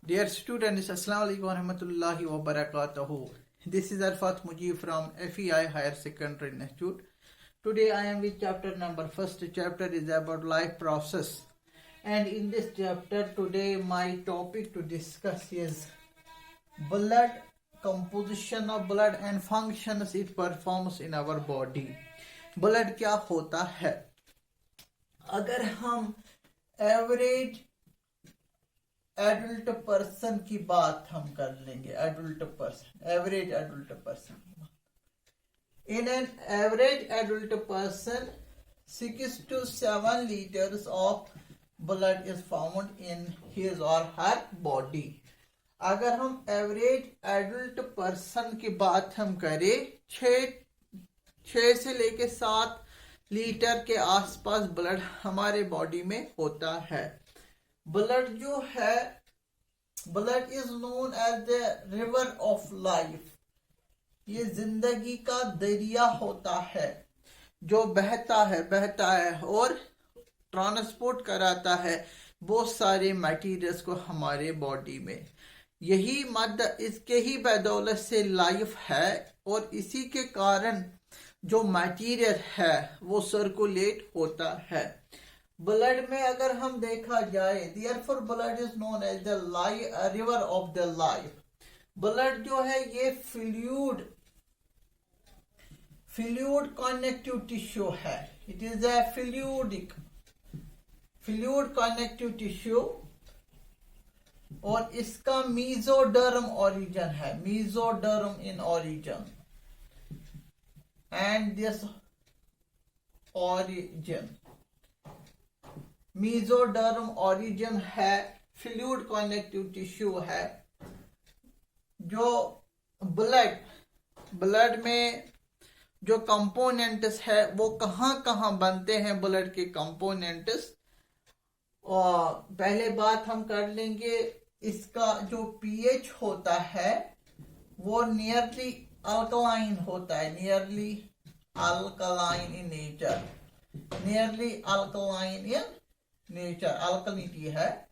Dear students, Assalamu alaikum warahmatullahi wabarakatuh. This is Arfat Mujib from FEI Higher Secondary Institute. Today I am with chapter number. First chapter is about life process. And in this chapter today my topic to discuss is blood, composition of blood and functions it performs in our body. Blood क्या होता है? अगर हम average adult person की बात हम कर लेंगे, adult person, average adult person, in an average adult person 6 to 7 liters of blood is found in his or her body. अगर हम एवरेज एडल्ट पर्सन की बात हम करें, 6 से लेके 7 लीटर के आसपास ब्लड हमारे बॉडी में होता है. ब्लड जो है, blood is known as the river of life. ये जिंदगी का दरिया होता है जो बहता है और ट्रांसपोर्ट कराता है बहुत सारे मटेरियल्स को हमारे बॉडी में. यही मद इसके ही बदौलत से लाइफ है और इसी के कारण जो मटेरियल है वो सर्कुलेट होता है. ब्लड में अगर हम देखा जाए, therefore blood is known as the river of the life. Blood जो है ये फ्लूइड कनेक्टिव टिश्यू है. It is a fluid connective tissue और इसका मीजोडर्म ओरिजिन है, mesoderm in origin. And this origin mesoderm origin है, फ्लूइड कनेक्टिव टिश्यू है. जो ब्लड में जो कंपोनेंट्स है वो कहाँ बनते हैं, ब्लड के कंपोनेंट्स. और पहले बात हम कर लेंगे, इसका जो पीएच होता है वो नियरली अल्कलाइन होता है, nearly alkaline in nature, nearly alkaline in nature, alkalinity है.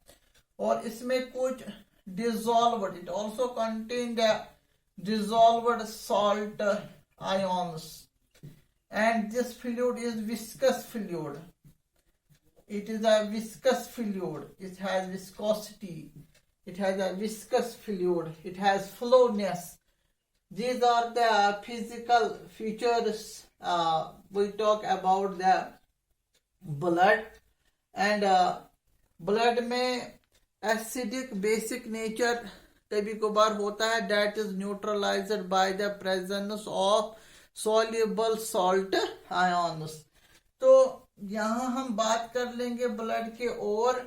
और इसमें कुछ dissolved, it also contain the dissolved salt ions and this fluid is viscous fluid. It is a viscous fluid. It has viscosity. It has a viscous fluid. It has flowness. These are the physical features. We talk about the blood. And blood में acidic basic nature कभी कभार होता है. That is neutralized by the presence of soluble salt ions. तो यहाँ हम बात कर लेंगे ब्लड के. और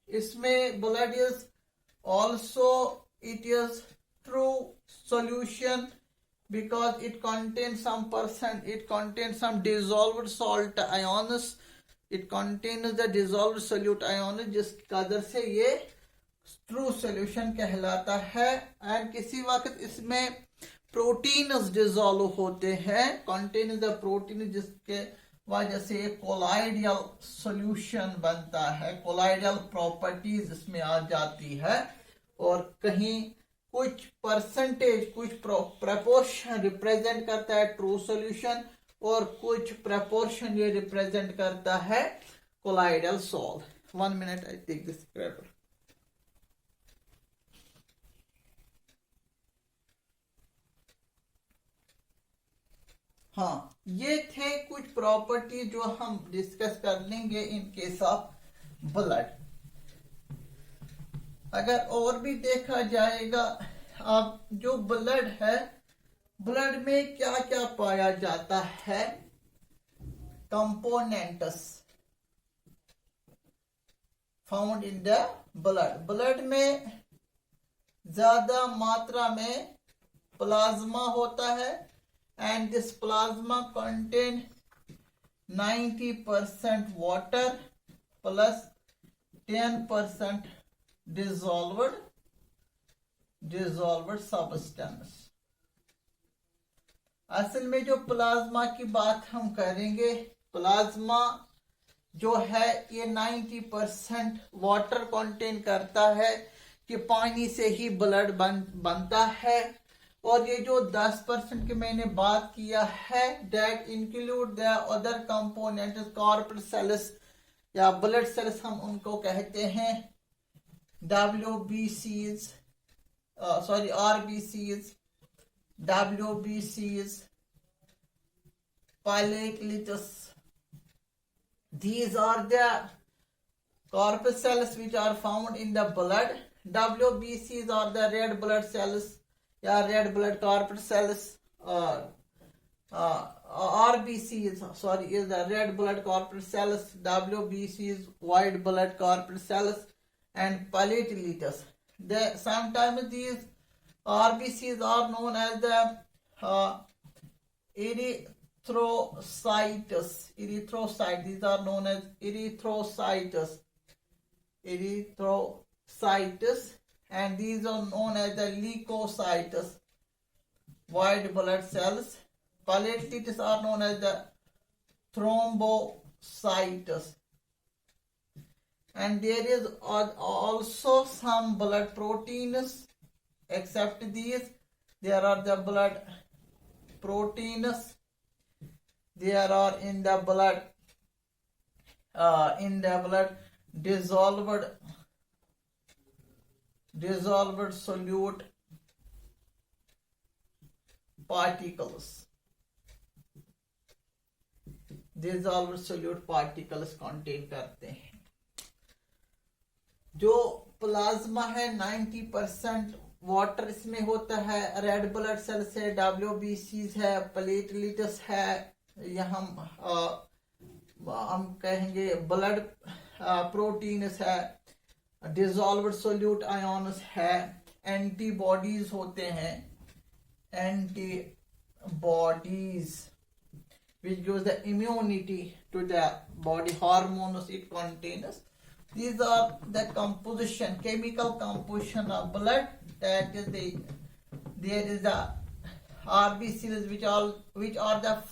इसमें blood is also, it is true solution because it contains some dissolved salt ions. It contains the dissolved solute ions, जिस कदर से ये ट्रू सॉल्यूशन कहलाता है. एंड किसी वक्त इसमें प्रोटीन्स डिसॉल्व होते हैं, कंटेन्स द प्रोटीन, जिसके वजह से कोलाइडियल सॉल्यूशन बनता है. कोलाइडियल प्रॉपर्टीज इसमें आ जाती है. और कहीं कुछ परसेंटेज, कुछ प्रपोर्शन रिप्रेजेंट करता है ट्रू सॉल्यूशन और कुछ प्रपोर्शन ये रिप्रेजेंट करता है colloidal salt. 1 minute, I take this paper. हाँ, ये थे कुछ प्रॉपर्टी जो हम डिस्कस कर लेंगे इन केस ऑफ ब्लड. अगर और भी देखा जाएगा, अब जो ब्लड है, ब्लड में क्या क्या पाया जाता है, components found in the blood. Blood में ज्यादा मात्रा में प्लाज्मा होता है. And this plasma contain 90% water plus 10% dissolved substance. असल में जो प्लाज्मा की बात हम करेंगे, प्लाज्मा जो है ये 90% वाटर कंटेन करता है. कि पानी से ही ब्लड बनता है। और ये जो 10% की मैंने बात किया है, that include the other components, corpuscles या ब्लड सेल्स हम उनको कहते हैं WBCs, RBCs, WBCs, platelets. These are the corpuscle cells which are found in the blood. WBCs are the red blood cells, red blood corpuscle cells. RBCs, is the red blood corpuscle cells. WBCs, white blood corpuscle cells, and platelets. Sometimes these RBCs are known as the erythrocytes. These are known as erythrocytes. And these are known as the leukocytes, white blood cells. Platelets are known as the thrombocytes. And there is also some blood proteins. Except these, there are the blood proteins. There are in the blood dissolved solute particles. Dissolved solute particles contain करते हैं। जो plasma है 90% water इसमें होता है। Red blood cells है, WBCs है, platelets है, या हम कहेंगे ब्लड प्रोटीन्स है, डिसॉल्व्ड सोल्यूट आयन्स है, एंटीबॉडीज होते हैं, antibodies which gives the immunity to the body, hormones it contains. These are the chemical composition of blood. That is there is the RBCs which are the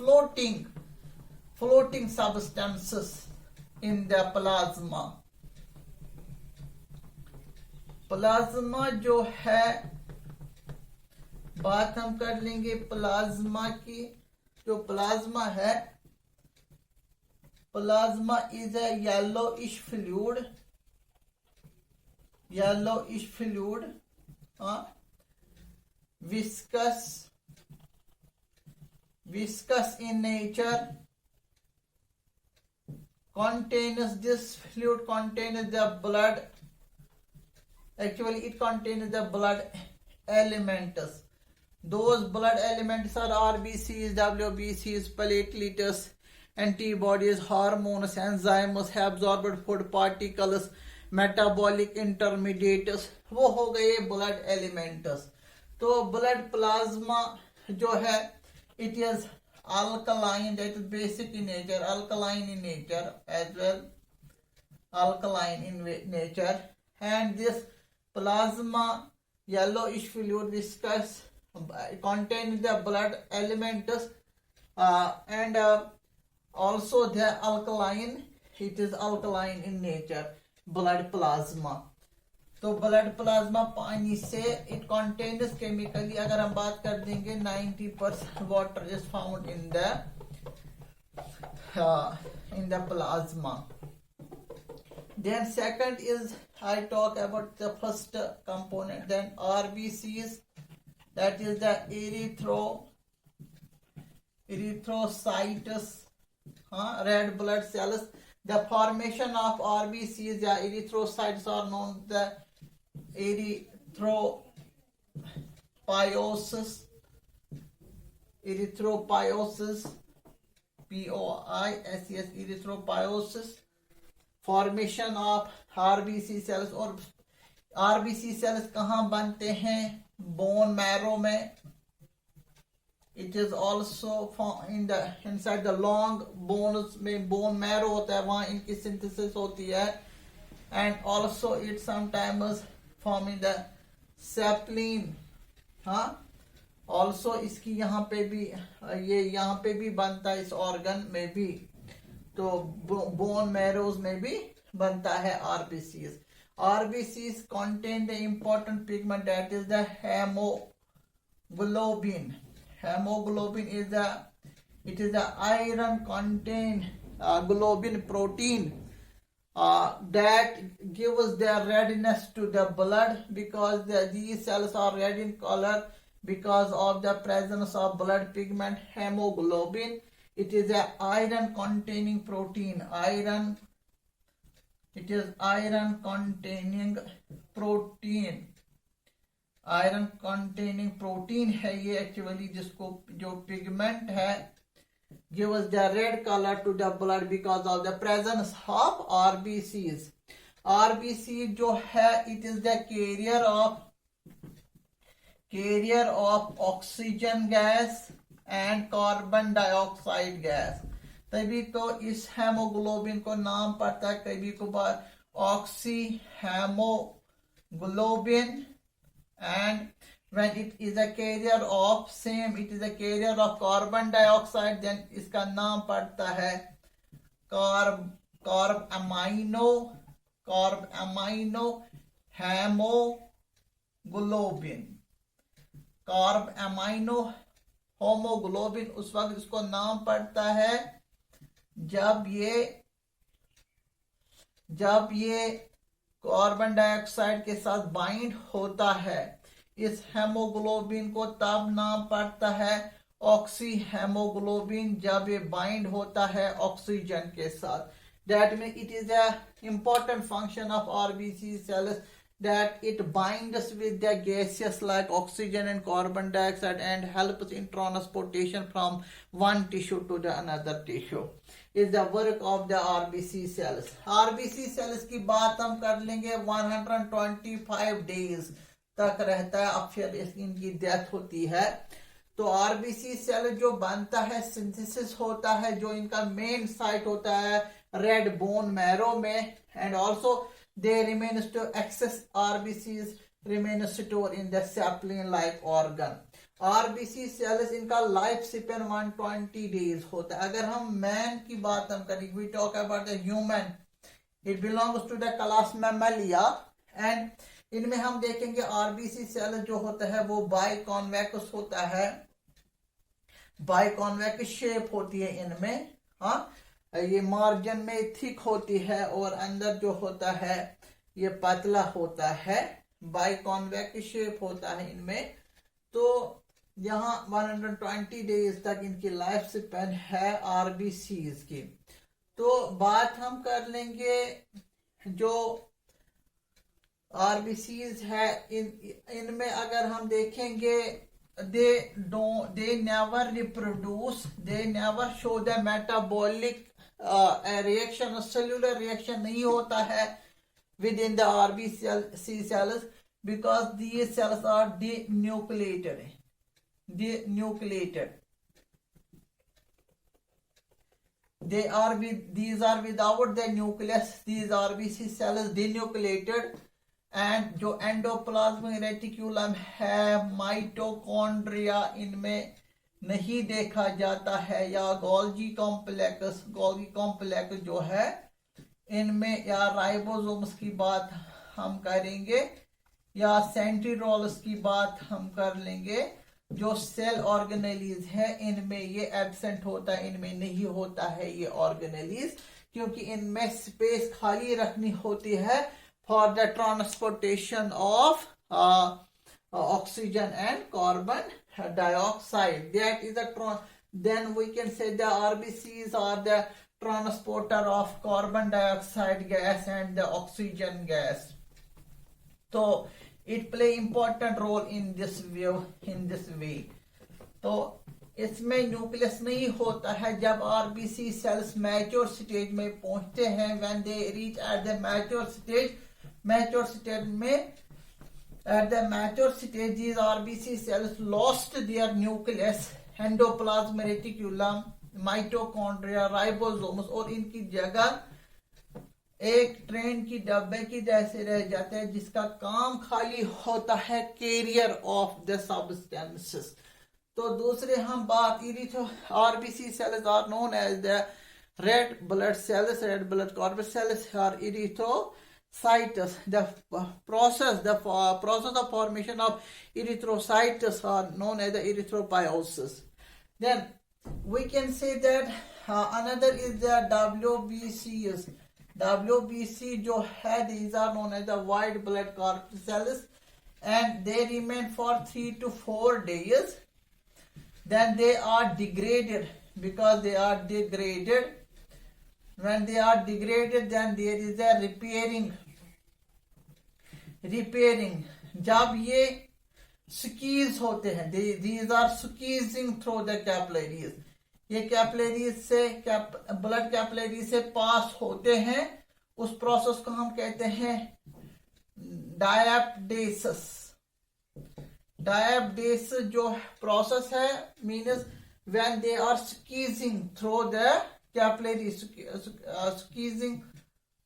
floating substances in the plasma. Plasma जो है, बात हम कर लेंगे plasma की। जो plasma है, plasma is a yellowish fluid, viscous in nature. This fluid contains the blood. Actually, it contains the blood elements. Those blood elements are RBCs, WBCs, platelets, antibodies, hormones, enzymes, absorbed food particles, metabolic intermediates. वो हो गए blood elements. तो blood plasma जो है, it is alkaline, that is basic in nature, alkaline in nature as well, alkaline in nature. And this plasma, yellowish fluid, viscous, contains the blood elements and also the alkaline. It is alkaline in nature, blood plasma. तो blood plasma पानी से it contains chemically, अगर हम बात कर देंगे 90% water is found in the plasma. Then second is, I talk about the first component, then RBCs, that is the erythrocytes, red blood cells. The formation of RBCs, the erythrocytes are known the erythropoiesis, POISES, erythropoiesis. Formation of RBC cells, और RBC cells कहाँ बनते हैं? Bone marrow में. It is also found inside the long bones में bone marrow होता है, वहाँ इनकी synthesis होती है. And also it sometimes form in the sapling. Also इसकी यहाँ पे भी, ये यहाँ पे भी बनता है, इस organ में भी. तो बोन मैरोज में भी बनता है RBCs. RBCs contain the important pigment that is the hemoglobin. Hemoglobin is the iron contained globin protein that gives the redness to the blood, because these cells are red in color because of the presence of blood pigment hemoglobin. It is an iron containing protein. It is iron containing protein है ये actually, जिसको जो pigment है gives the red color to the blood because of the presence of RBCs. RBC जो है, it is the carrier of oxygen gas and carbon dioxide gas. तभी तो इस हेमोग्लोबिन को नाम पड़ता है कभी कभार oxy haemoglobin, and when it is a carrier of carbon dioxide, then इसका नाम पड़ता है carb amino haemoglobin. Carb amino haemoglobin उस वक्त इसको नाम पड़ता है जब ये कार्बन डाइऑक्साइड के साथ बाइंड होता है। इस हेमोग्लोबिन को तब नाम पड़ता है ऑक्सी हेमोग्लोबिन जब ये बाइंड होता है ऑक्सीजन के साथ। That means it is a important function of RBC cells that it binds with the gases like oxygen and carbon dioxide and helps in transportation from one tissue to the another tissue. Is the work of the RBC cells. RBC cells की बात हम कर लेंगे 125 days तक रहता है, अब फिर इनकी डेथ होती है। तो RBC सेल जो बनता है, सिंथेसिस होता है, जो इनका मेन साइट होता है रेड बोन मैरो में, and also they remains to excess RBCs remain stored in the sapling like organ. RBC cells इनका लाइफ स्पैन 120 days होता है। अगर हम मैन की बात हम करें, we talk about the human, it belongs to the class mammalia, and इनमें हम देखेंगे RBC सेल जो होता है वो बाइकॉन्वेक्स होता है, बाइकॉन्वेक्स शेप होती है इनमें। हाँ, ये मार्जिन में थिक होती है और अंदर जो होता है ये पतला होता है, बाइकॉन्वेक्स शेप होता है इनमें। तो यहाँ 120 डेज तक इनकी लाइफ स्पैन है आरबीसीज की। तो बात हम कर लेंगे जो आरबीसीज है इनमें अगर हम देखेंगे they never reproduce, they never show the metabolic reaction, cellular reaction नहीं होता है within the RBC cells because these cells are denucleated. These are without the nucleus, these RBC cells denucleated, and जो endoplasmic reticulum है, mitochondria इनमें नहीं देखा जाता है, या गोल्गी कॉम्प्लेक्स जो है इनमें, या राइबोसोम्स की बात हम करेंगे, या सेंट्रियोल्स की बात हम कर लेंगे। जो सेल ऑर्गेनेलीज है इनमें ये एब्सेंट होता है, इनमें नहीं होता है ये ऑर्गेनेलीज, क्योंकि इनमें स्पेस खाली रखनी होती है for the transportation of oxygen and carbon dioxide. That is then we can say the RBCs are the transporter of carbon dioxide gas and the oxygen gas. So it play important role in this way. तो इसमें nucleus नहीं होता है। जब RBC sales mature stage में पहुंचते हैं, when they reach at the mature stage में, at the mature stage these RBC cells lost their nucleus, endoplasmic reticulum, mitochondria, ribosomes, और इनकी जगह एक ट्रेन की डब्बे की जैसे रह जाते हैं जिसका काम खाली होता है कैरियर ऑफ द सब्सटेंसेस। तो दूसरे हम बात RBC cells are known as the red blood cells, red blood corpuscles are erythrocytes process of formation of erythrocytes are known as the erythropoiesis. Then we can say that another is the WBCs. WBC जो है, these are known as the white blood corpuscles, and they remain for 3 to 4 days. Then they are degraded because they are degraded. When they are degraded, then there is a repairing. जब ये squeeze होते हैं, these are squeezing through the capillaries. ये capillaries से blood capillary से पास होते हैं, उस प्रोसेस को हम कहते हैं डायप्टेसिस. डायप्टेसिस जो प्रोसेस है means when they are squeezing through the capillary,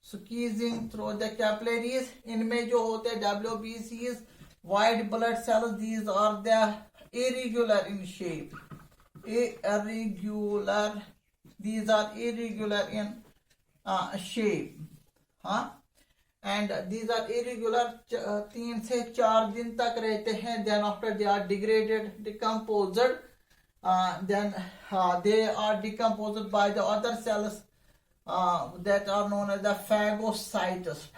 squeezing through the capillaries. इनमें जो होते हैं WBCs, white blood cells, these are the irregular in shape. These are irregular in shape. And these are irregular 3 से 4 दिन तक रहते हैं. Then after they are degraded, decomposed, then they are decomposed by the other cells that are known as the phagocytes.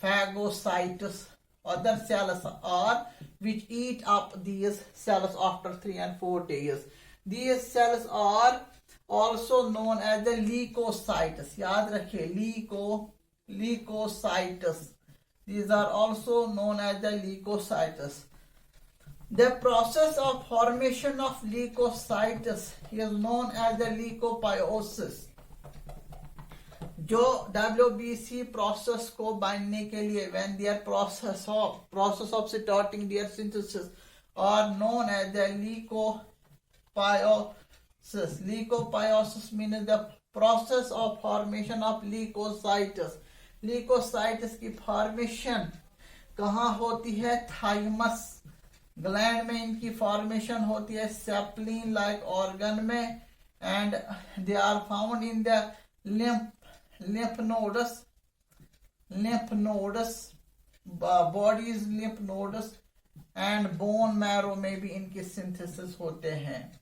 Phagocytes. Other cells are which eat up these cells after 3 and 4 days. These cells are also known as the leukocytes. याद रखिए, leukocytes. These are also known as the leukocytes. The process of formation of leukocytes is known as the leukopoiesis. जो WBC process को बांधने के लिए when their process of starting their synthesis are known as the leukopoiesis. Leukopoiesis means the process of formation of leukocytes. Leukocytes की formation कहाँ होती है? Thymus gland में इनकी फॉर्मेशन होती है, सेप्लिन लाइक ऑर्गन में, and they are found in the lymph nodes, bodies lymph nodes, and bone marrow में भी इनकी synthesis होते हैं.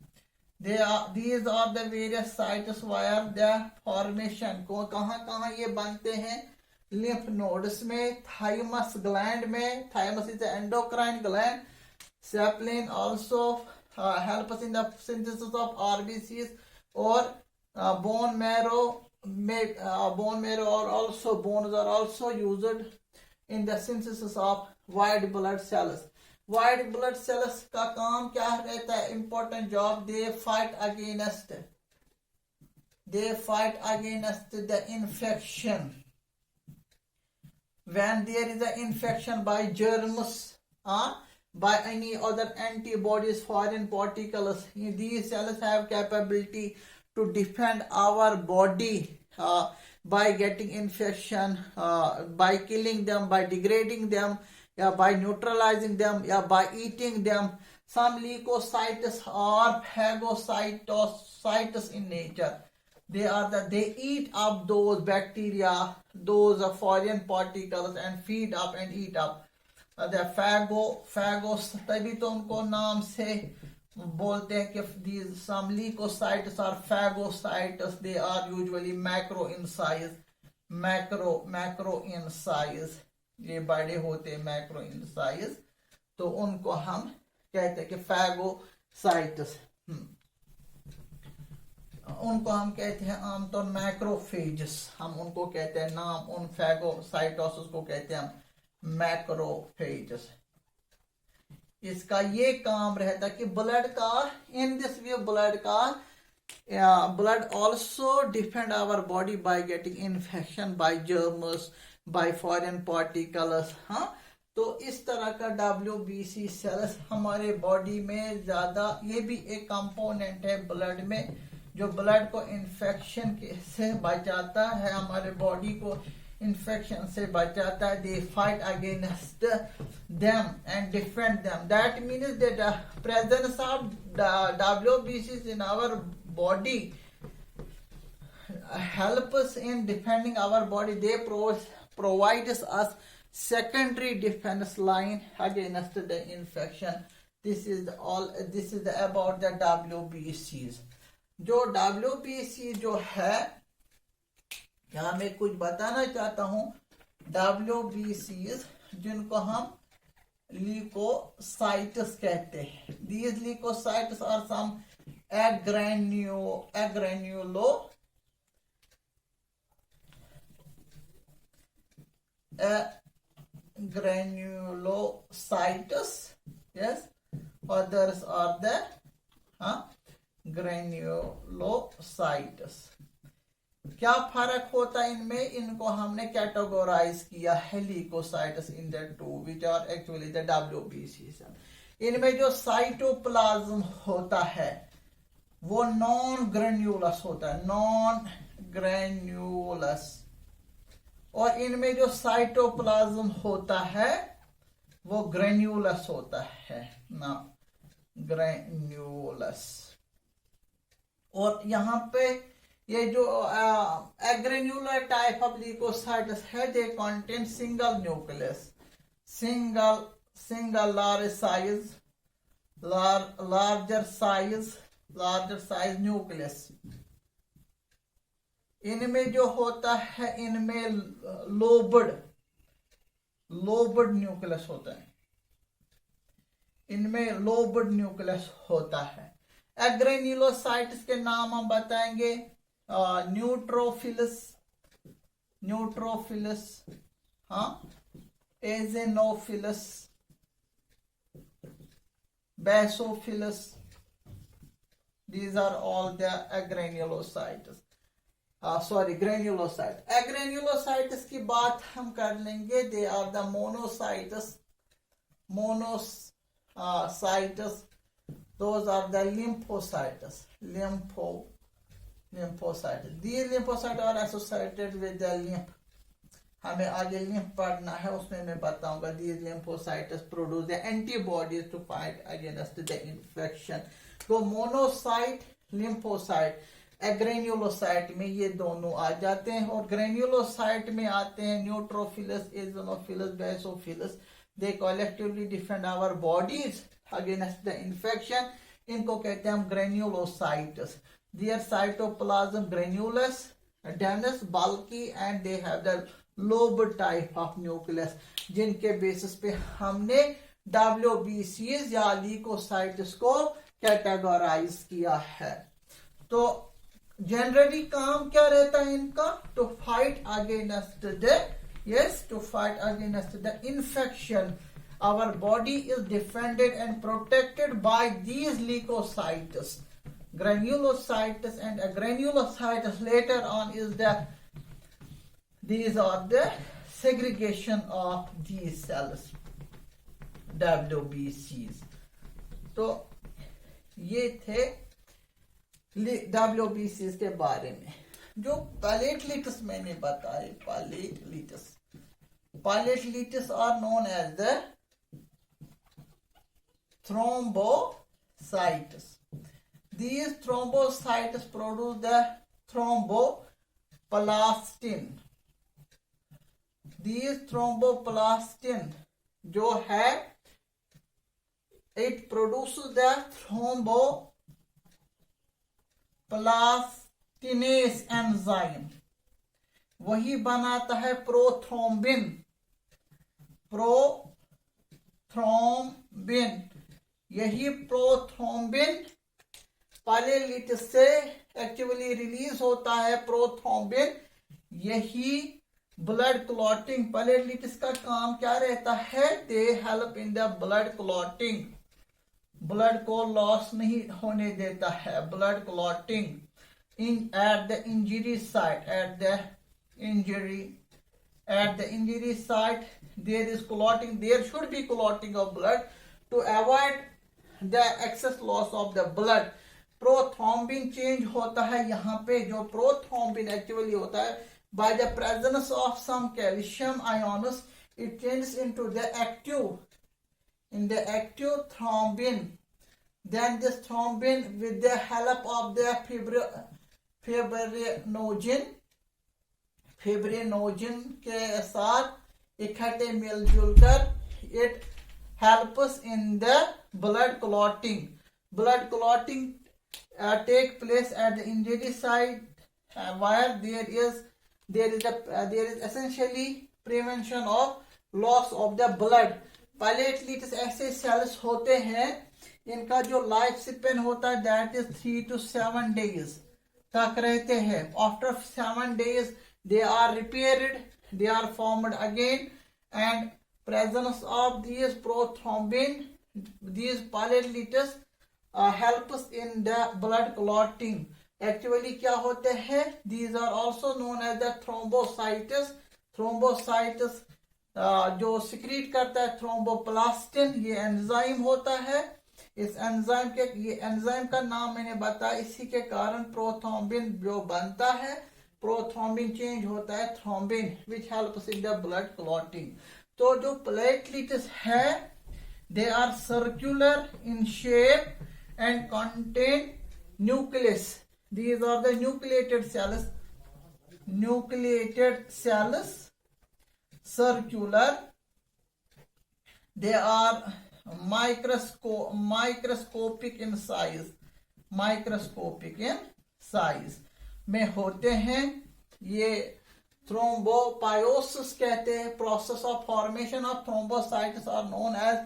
These are the various sites where the formation को कहाँ ये बनते हैं? lymph nodes में, thymus gland में. Thymus is the endocrine gland. Sapling also help us in the synthesis of RBCs or bone marrow. Bones are also used in the synthesis of white blood cells. White blood cells का काम क्या रहता है? Important job. They fight against the infection. When there is an infection by germs, by any other antibodies, foreign particles, these cells have capability to defend our body by getting infection, by killing them, by degrading them, by neutralizing them, by eating them. Some leukocytes are phagocytocytes in nature. They eat up those bacteria, those foreign particles, and feed up and eat up. The phagos, तभी तो उनको नाम से बोलते हैं कि these some leukocytes are phagocytes. They are usually macro in size. ये बड़े होते हैं macro in size. तो उनको हम कहते हैं कि phagocytes. उनको हम कहते हैं आमतौर मैक्रोफेजेस. हम उनको कहते हैं नाम उन phagocytosis को कहते हैं हम मैक्रोफेजेस. इसका ये काम रहता कि ब्लड का in this way blood also defend our body by getting infection by germs, by foreign particles. तो इस तरह का WBC सेल्स हमारे बॉडी में ज्यादा, ये भी एक कंपोनेंट है ब्लड में जो ब्लड को इन्फेक्शन से बचाता है, हमारे बॉडी को infection से बचाता है. They fight against them and defend them. That means that the presence of WBCs in our body help us in defending our body. They provide us secondary defense line against the infection. This is about the WBCs. जो WBC जो है, यहाँ मैं कुछ बताना चाहता हूँ. WBCs जिनको हम leukocytes कहते हैं. These leukocytes are some granulocytes. Yes, others are the granulocytes. क्या फर्क होता है इनमें? इनको हमने कैटेगोराइज किया है leucocytes in the two which are actually the WBCs. इनमें जो साइटोप्लाज्म होता है वो नॉन ग्रेन्यूलस होता है, नॉन ग्रेन्यूलस. और इनमें जो साइटोप्लाज्म होता है वो ग्रेन्यूलस होता है ना, ग्रेन्यूलस. और यहाँ पे ये जो एग्रेन्यूलर टाइप ऑफ ल्यूकोसाइट्स है, they contain single nucleus, single larger size nucleus. इनमें जो होता है, इनमें लोबड न्यूक्लियस होता है, इनमें लोबड न्यूक्लियस होता है. एग्रेन्यूलोसाइट्स के नाम हम बताएंगे. न्यूट्रोफिलस, एजेनोफिलस, बेसोफिलस. These are all the granulocytes. Granulocytes. Granulocytes की बात हम कर लेंगे. They are the monocytes. Those are the lymphocytes. Lymphocytes. These lymphocytes are associated with the lymph. हमें आगे lymph पढ़ना है, उसमें मैं बताऊंगा. These lymphocytes produce the antibodies to fight against the infection. तो मोनोसाइट, लिम्फोसाइट, ग्रेन्यूलोसाइट में ये दोनों आ जाते हैं. और ग्रेन्यूलोसाइट में आते हैं neutrophils, eosinophils, basophils. They collectively defend our bodies against the infection. इनको कहते हैं हम granulocytes. Their cytoplasm granules, dense, bulky and they have the lobe type of nucleus, जिनके बेसिस पे हमने WBCs या ल्यूकोसाइट्स को कैटेगराइज किया है. तो जनरली काम क्या रहता है इनका? To fight against the infection. Our body is defended and protected by these leucocytes, granulocytes and granulocytes. Later on is these are the segregation of these cells, WBCs. तो ये थे WBCs के बारे में. जो प्लेटलेट्स मैंने बताए, platelets are known as the thrombocytes. These thrombocytes produce the thromboplastin. These thromboplastin जो है, it produces the thromboplastinase enzyme. वही बनाता है प्रोथ्रोम्बिन. यही प्रोथ्रोम्बिन प्लेटलेट्स से एक्चुअली रिलीज होता है. प्रोथ्रोम्बिन यही ब्लड क्लॉटिंग. प्लेटलेट्स का काम क्या रहता है? They help in the blood clotting. Blood को लॉस नहीं होने देता है. Blood clotting at the injury site, at the injury site there is clotting. There should be clotting of blood to avoid the excess loss of the blood. Prothrombin change होता है यहाँ पे. जो प्रोथ्रोम्बिन एक्चुअली होता है, by the presence of some calcium ions, it changes into the active thrombin. Then this thrombin, with the help of the fibrinogen के साथ इकट्ठे मिलजुल कर it helps in the blood clotting take place at the injury site where there is essentially prevention of loss of the blood. Platelets ऐसे sales होते हैं इनका जो लाइफ स्पेन होता है दैट इज 3 to 7 days तक रहते हैं. After 7 days they are repaired, they are formed again, and presence of these prothrombin, these platelets helps in the blood clotting. Actually क्या होते हैं, these are also known as the thrombocytes. जो secrete करता है thromboplastin, ये enzyme होता है. इस एंजाइम का नाम मैंने बताया, इसी के कारण प्रोथ्रोम्बिन जो बनता है, प्रोथ्रोम्बिन चेंज होता है thrombin which helps in the blood clotting. तो जो प्लेटलेट्स है they are circular in shape and contain nucleus. These are the nucleated cells, circular. They are microscopic in size में होते हैं. ये थ्रोम्बोपायोसिस कहते हैं. Process of formation of thrombocytes are known as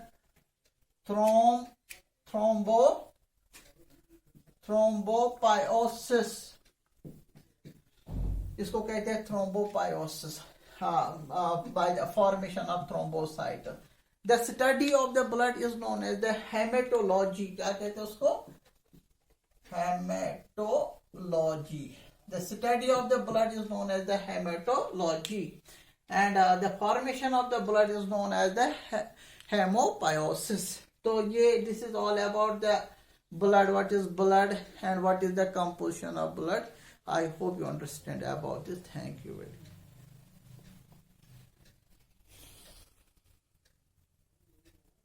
thrombopoiesis. इसको कहते हैं थ्रोम्बोपायोसिस. by the formation of thrombocyte. The study of the blood is known as the hematology. क्या कहते हैं उसको? Hematology. The study of the blood is known as the hematology, and the formation of the blood is known as the hemopiosis. So this is all about the blood, what is blood and what is the composition of blood. I hope you understand about this. Thank you very much.